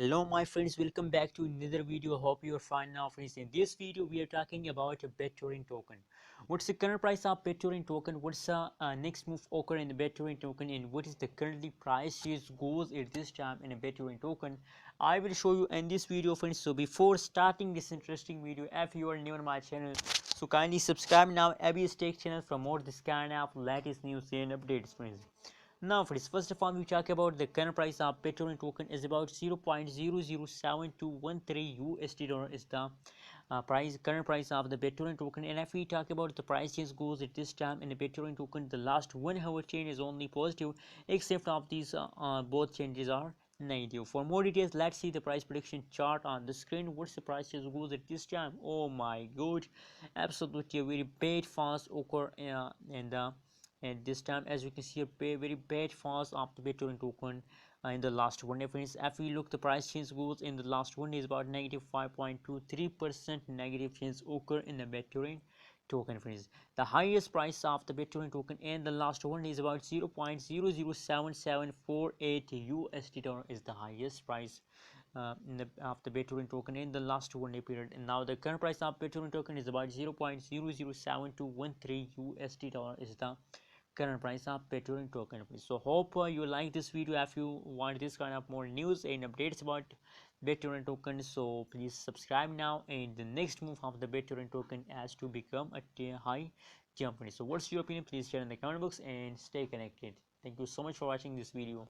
Hello my friends, welcome back to another video. Hope you are fine now friends. In this video we are talking about a Bittorrent token. What's the current price of Bittorrent token? What's the next move occur in the Bittorrent token, and what is the currently price goes at this time in a Bittorrent token? I will show you in this video friends. So before starting this interesting video, if you are new on my channel, so kindly subscribe now ABS Tech channel for more this kind of latest news and updates friends. Now friends, first of all we talk about the current price of Bittorrent token is about 0.007213 USD dollar is the current price of the Bittorrent token. And if we talk about the price change goes at this time in the Bittorrent token, the last 1 hour change is only positive, except of these both changes are negative. For more details, let's see the price prediction chart on the screen. What's the price change goes at this time? Oh my god, absolutely a very bad fast occur in the and this time, as you can see, a very bad falls of the Bittorrent token in the last one day friends. If we look, the price change goes in the last one day is about negative 5.23% negative change occur in the Bittorrent token friends. The highest price of the Bittorrent token in the last one day is about 0.007748 USD dollar is the highest price of the Bittorrent token in the last one day period. And now the current price of Bittorrent token is about 0.007213 USD dollar is the current price of Bittorrent token. So hope you like this video. If you want this kind of more news and updates about Bittorrent token, so please subscribe now, and the next move of the Bittorrent token has to become a high jump. So what's your opinion? Please share in the comment box and stay connected. Thank you so much for watching this video.